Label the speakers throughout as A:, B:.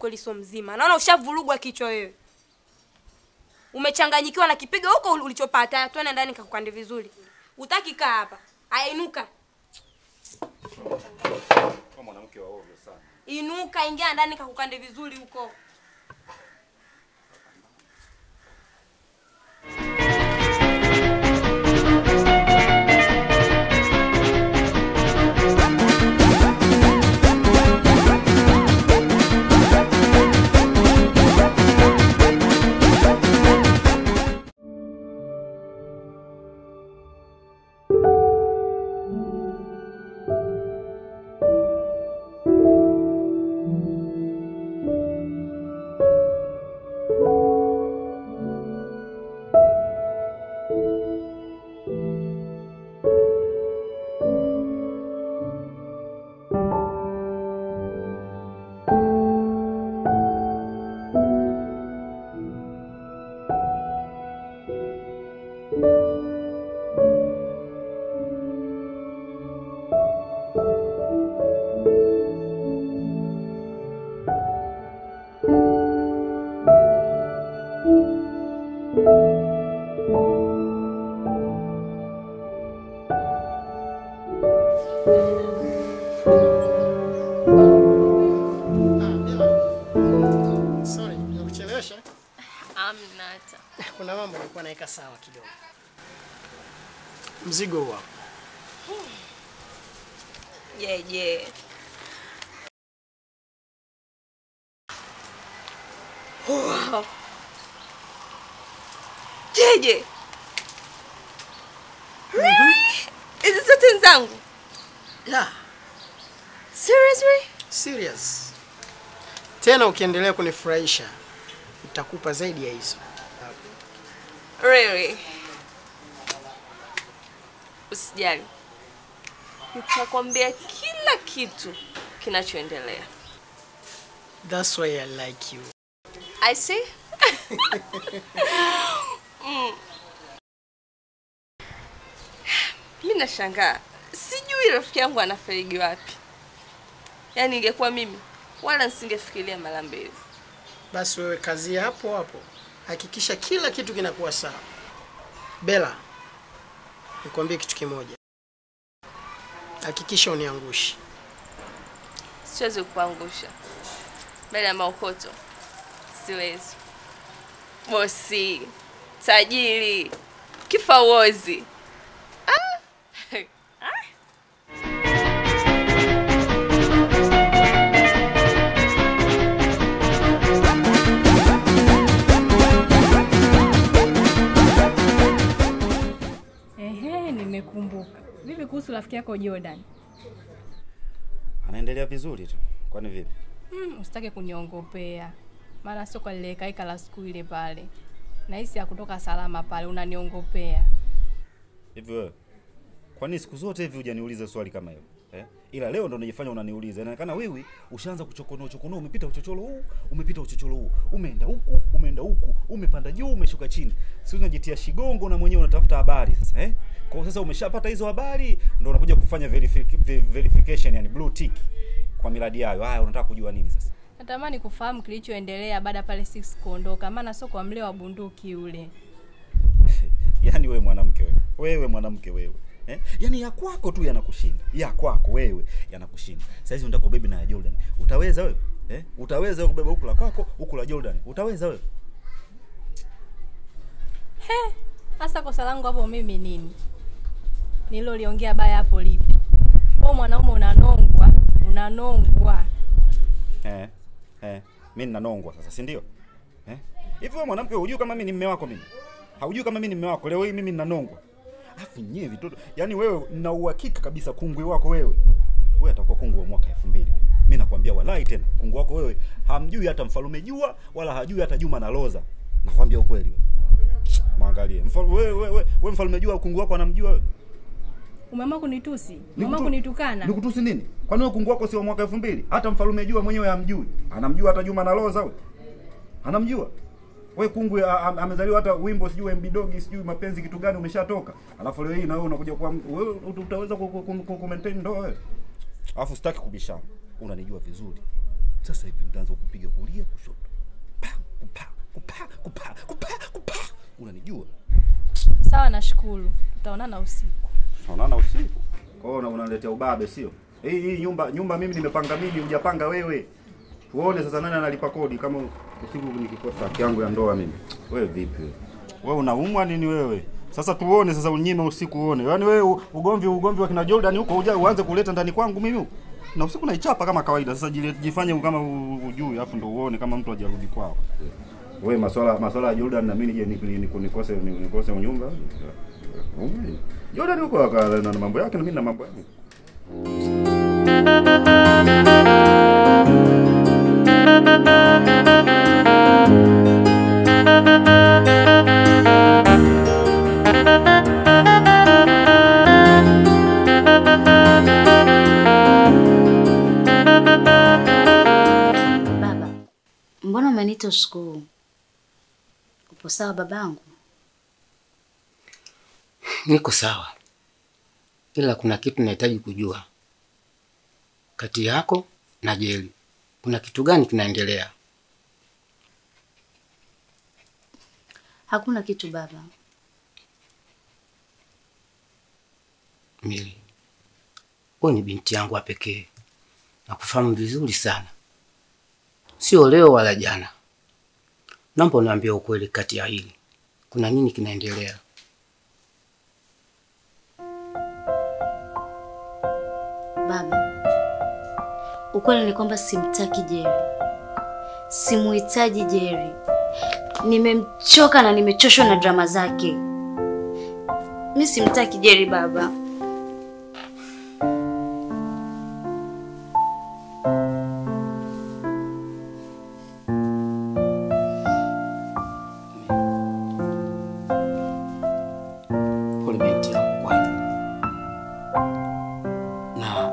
A: kweli sio mzima. Naona ushavurugwa kichwa wewe. Umechanganyikiwa na kipigo huko ulichopata. Twende ndani kakukande vizuri. Utaki kaa hapa. Ainuka.
B: Kama mwanamke wa ovyo sana.
A: Inuka, ingia ndani kakukande vizuri huko.
C: Sorry, nikuchelewesha.
D: Amnata.
C: Kuna mambo nilikuwa naika sawa kidogo. Mzigo huo.
D: Yeah. Wow. Yeah. Really? Is it certain zangu?
C: Yeah.
D: Seriously?
C: Serious. Tena ukiendelea kunifurahisha, nitakupa zaidi ya hizo.
D: Really? Usijali. Nitakwambia kila kitu kinachoendelea.
C: That's why I like you.
D: I see? Mimi nashangaa. Sijui rafiki yangu anafariki wapi. Yaani ingekuwa mimi wala nisingefikiria mara mbili.
C: Basi wewe kazi hapo hapo. Hakikisha kila kitu kinakuwa sawa. Bella, nikwambie kitu kimoja. Hakikisha uniangushi.
D: Siwezi kuangusha. Mbele ya maokoto. Siwezi. Bosi, tajiri, kifawozi.
E: Nimekumbuka. Vipi kuhusu rafiki yako Jordan?
B: Anaendelea vizuri tu. Kwani vipi?
E: Usitake kuniongopea. Maana sio kwa lile kaika la siku ile pale. Nahisi ya kutoka salama pale unaniongopea.
B: Hivi wewe. Kwa nini siku zote hivi hujaniuliza swali kama hilo? Ila leo ndo unajifanya unaniuliza. Inaonekana wewe ushaanza kuchokonoa, umepita uchochoro huu, umepita uchochoro huu, umeenda huku, umepanda juu, umeshuka chini. Sisi unajitia shigongo na mwenyewe unatafuta habari sasa, Kwa sasa umeshapata hizo habari ndo unakuja kufanya verification, yani blue tick kwa miradi yao. Haya, unataka kujua nini sasa?
E: Natamani kufahamu kilichoendelea baada pale 6 kuondoka, maana sio kwa mleo wa bunduki yule.
B: Yaani wewe mwanamke wewe. Yaani ya kwako tu yanakushinda. Ya kwako wewe yanakushinda. Sasa hizi unataka kubeba na Jordan. Utaweza wewe? Utaweza wewe kubeba huku la kwako, huku la Jordan? Utaweza wewe?
E: Hasa kosa langu hapo mimi nini? Niloliongea baya hapo lipi? Wewe mwanaume unanongwa.
B: Mimi ninanongwa sasa, si ndio? Hivi wewe mwanamke hujui kama mimi ni mume wako mimi? Haujui kama mimi ni mume wako? Leo hii mimi ninanongwa. Afu nyewe vitoto. Yaani wewe na uhakika kabisa kungwi wako wewe atakuwa kungwi wa mwaka 2000. Mimi nakwambia wallahi tena, kungwi wako wewe hamjui hata Mfalume Jua wala hajui hata Juma na Loza. Nakwambia ukweli wewe. Mwangalie. Wewe Mfalume Jua kungwi wako anamjua wewe?
E: Umeamua kunitusi? Umeamua kunitukana?
B: Nikutusi nini? Kwani wewe kungwi wako si wa mwaka 2000? Hata Mfalume Jua mwenyewe hamjui. Anamjua hata Juma na Loza wewe? Anamjua? Wewe kungwi amezaliwa hata wimbo sijui MB Dogi sijui mapenzi kitu gani umeshatoka. Alafu leo hii na wewe unakuja kwa wewe utaweza ku maintain ndoa wewe? Alafu sitaki kubishana. Unanijua vizuri. Sasa hivi nitaanza kupiga kulia kushoto. Kupa. Unanijua?
E: Sawa, nashukuru. Tutaonana usiku.
B: Tutaonana usiku? Kwa hiyo unaletea ubabe sio? Hii nyumba mimi nimepanga mimi, hujapanga wewe. Tuone sasa nani analipa kodi kama usiku nikikosa haki yangu ya ndoa mimi. Wewe vipi wewe? Wewe unaumwa nini wewe? Sasa tuone sasa unyime usiku uone. Yaani wewe ugomvi wa kina Jordan huko uanze kuleta ndani kwangu mimi. Na usiku naichapa kama kawaida. Sasa jifanye kama ujui afu ndo uone kama mtu hajarudi kwao. Wewe masuala ya Jordan na mimi nije nikose nyumba. Jordan huko na mambo yake na mimi na mambo yangu.
F: Baba, mbona umeniita usiku? Upo sawa babangu?
G: Niko sawa. Ila kuna kitu nahitaji kujua. Kati yako na Jerry, kuna kitu gani kinaendelea?
F: Hakuna kitu baba.
G: Mili, wewe ni binti yangu wa pekee. Nakufahamu vizuri sana. Sio leo wala jana. Naomba uniambie ukweli kati ya hili. Kuna nini kinaendelea?
F: Baba, ukweli ni kwamba simtaki Jerry. Simuhitaji Jerry. Nimemchoka na nimechoshwa na drama zake. Mimi simtaki Jerry baba.
G: Pole binti yangu kwa hili. Na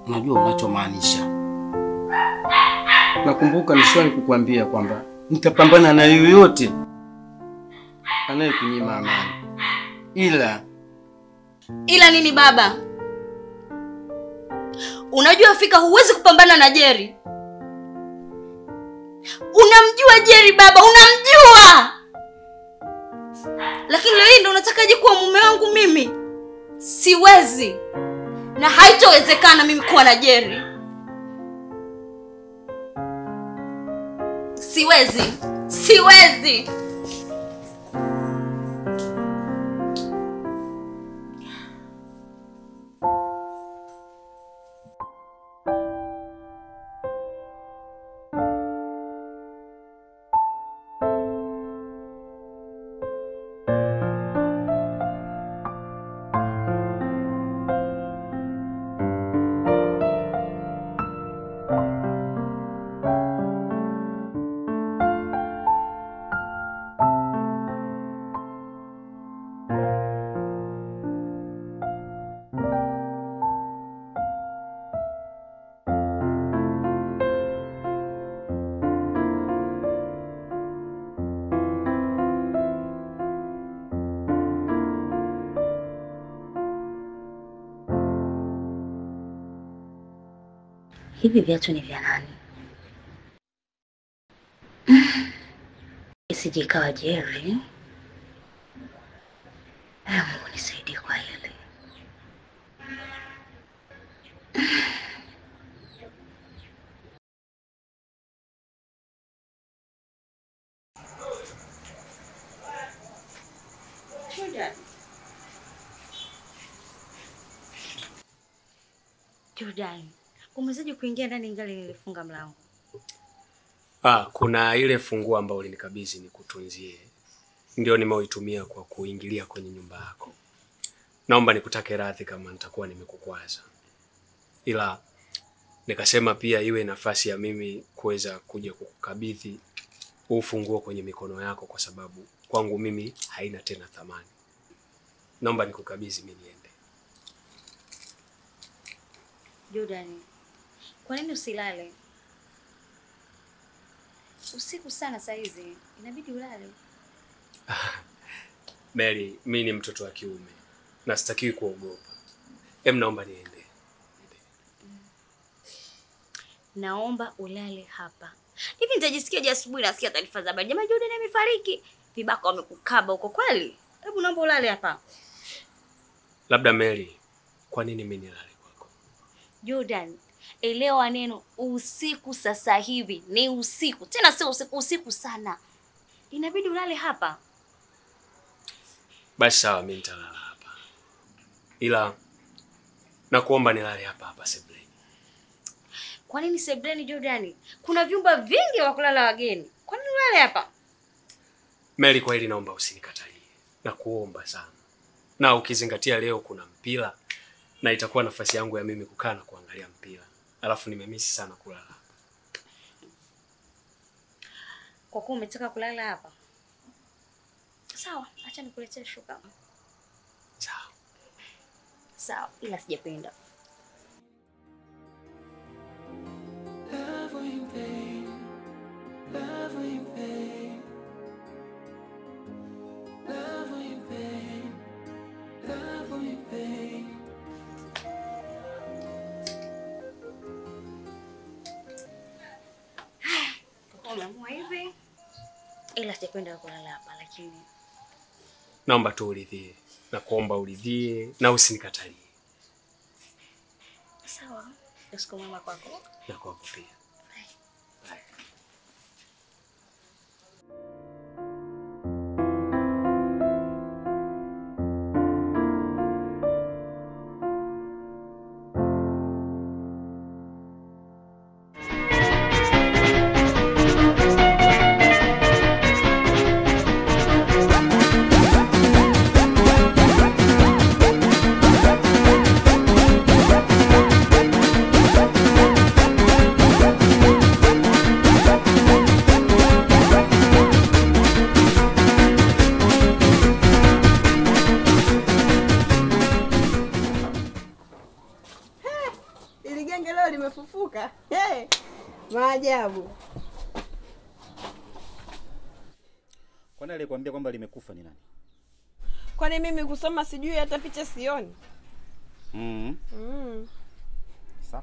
G: unajua unachomaanisha. Nakumbuka nishawahi kukuambia kwamba nitapambana na yoyote anayekunyima amani.
F: Ila nini baba? Unajua fika huwezi kupambana na Jerry. Unamjua Jerry baba, unamjua. Lakini leo ndio unatakaje kuwa mume wangu mimi? Siwezi. Na haitowezekana mimi kuwa na Jerry. Siwezi. Hivi viatu ni vya nani? Isije ikawa Jerry. Mungu nisaidie kwa hili. Jordan, umewezaje kuingia ndani ingali nilifunga mlango?
H: Kuna ile funguo ambayo ulinikabidhi nikutunzie. Ndio nimeuitumia kwa kuingilia kwenye nyumba yako. Naomba nikutake radhi kama nitakuwa nimekukwaza. Ila nikasema pia iwe nafasi ya mimi kuweza kuja kukukabidhi ufunguo kwenye mikono yako kwa sababu kwangu mimi haina tena thamani. Naomba nikukabidhi mimi niende.
F: Jordan, kwa nini usilale? Usiku sana saa hizi, inabidi ulale.
H: Mary, mimi ni mtoto wa kiume na sitakiwi kuogopa. Naomba niende.
F: naomba ulale hapa. Hivi nitajisikiaje asubuhi nasikia taarifa za habari jamaa Jordan amefariki? Vibaka wamekukaba huko kweli? Hebu naomba ulale hapa.
H: Labda Mary, kwa nini mimi nilale kwako?
F: Jordan, elewa neno usiku sasa hivi. Ni usiku. Tena sio usiku sana. Inabidi ulale hapa.
H: Basi sawa, mimi nitalala hapa. Ila nakuomba nilale hapa sebuleni.
F: Kwa nini sebuleni Jordan? Kuna vyumba vingi wa kulala wageni. Kwa nini ulale hapa?
H: Mary, kwa hili naomba usinikatalie. Nakuomba sana. Na ukizingatia leo kuna mpira na itakuwa nafasi yangu ya mimi kukaa na kuangalia mpira. Alafu nimemisi sana kulala hapa.
F: Kwa kuwa umetaka kulala hapa. Sawa, acha nikuletee shuka.
H: Sawa.
F: Sawa, ila sijapenda. Umeamua hivi? Ila sijapenda kulala hapa lakini
H: naomba tu uridhie. Nakuomba uridhie na usinikatalie.
F: sawa. Usiku mwema kwako.
H: Na kwako pia. Bye.
I: limefufuka. Hey, maajabu.
B: Kwani alikwambia kwamba limekufa ni nani?
I: Kwani mimi kusoma sijui hata picha sioni?
B: Sawa.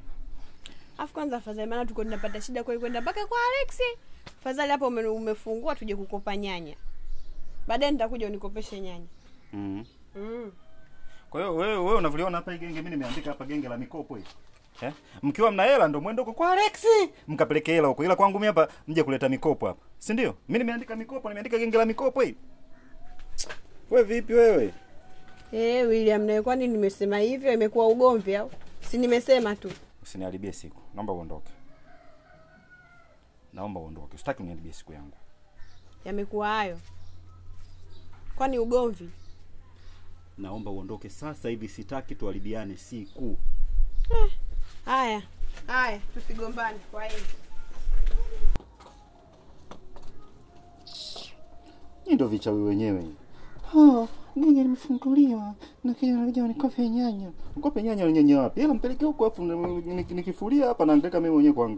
I: Afu kwanza afadhali maana tuko tunapata shida kwa kwenda mpaka kwa Alex. Afadhali hapo umefungua tuje kukopa nyanya. Baadaye nitakuja unikopeshe nyanya.
B: Kwa hiyo wewe unavuliona hapa genge, mimi nimeandika hapa genge la mikopo hii. Mkiwa mna hela ndo mwende huko kwa Alex, mkapeleke hela huko. Ila kwangu mimi hapa mje kuleta mikopo hapa. Si ndio? Mimi nimeandika mikopo, nimeandika genge la mikopo hii. Wewe vipi wewe?
I: William, na kwani nimesema hivyo imekuwa ugomvi au? Si nimesema tu.
B: Usiniharibie siku. Naomba uondoke. Naomba uondoke. Usitaki uniharibie siku yangu.
I: Yamekuwa hayo. Kwani ugomvi?
B: Naomba uondoke sasa hivi, sitaki tuharibiane siku.
I: Haya. Haya, tusigombane kwa hiyo.
B: Ni ndo vichawi wenyewe.
J: Genge limefunguliwa na kile anakuja nikope nyanya.
B: Nikope nyanya nyanya wapi? Hela mpeleke huko afu nikifulia hapa na ndeka mimi mwenyewe kwa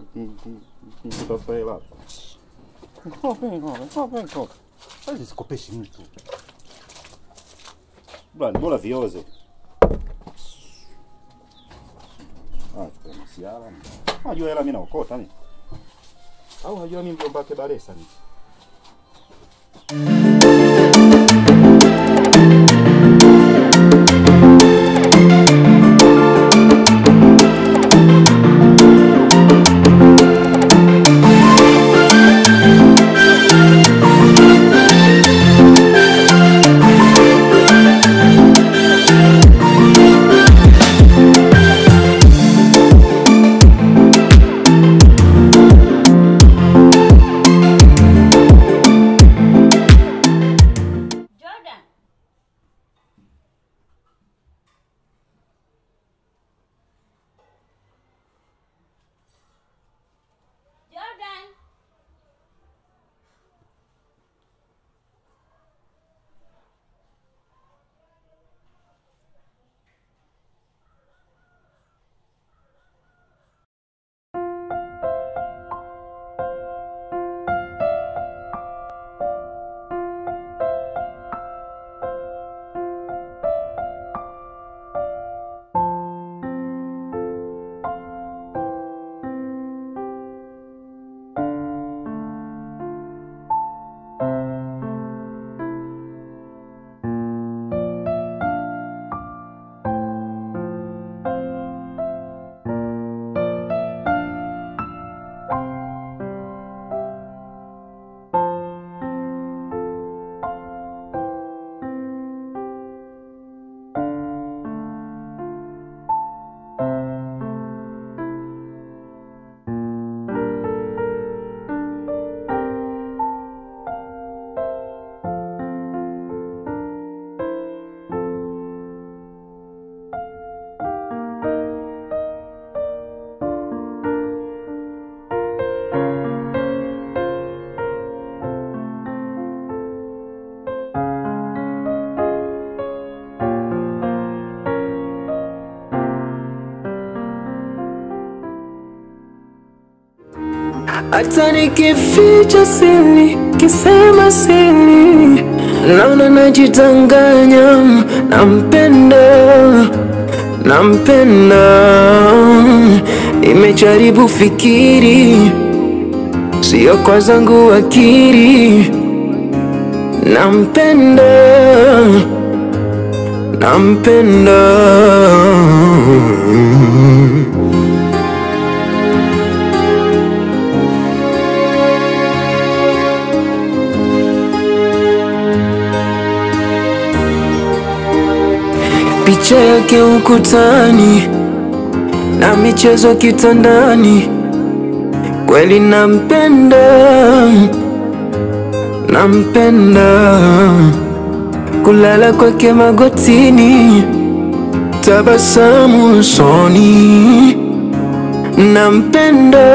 B: kutafuta hela hapa. Nikope. Sasa sikopeshi mtu. Bora vioze. Kwa masiara. Unajua hela mimi naokota mimi. Au unajua mimi mjomba wake Baresa ni.
K: hata nikificha siri, kisema siri, naona najitanganya. Nampenda, nimejaribu fikiri, sio kwa zangu akili. Nampenda. Picha yake ukutani na michezo kitandani, kweli nampenda. Kulala kwake magotini, tabasamu usoni, nampenda.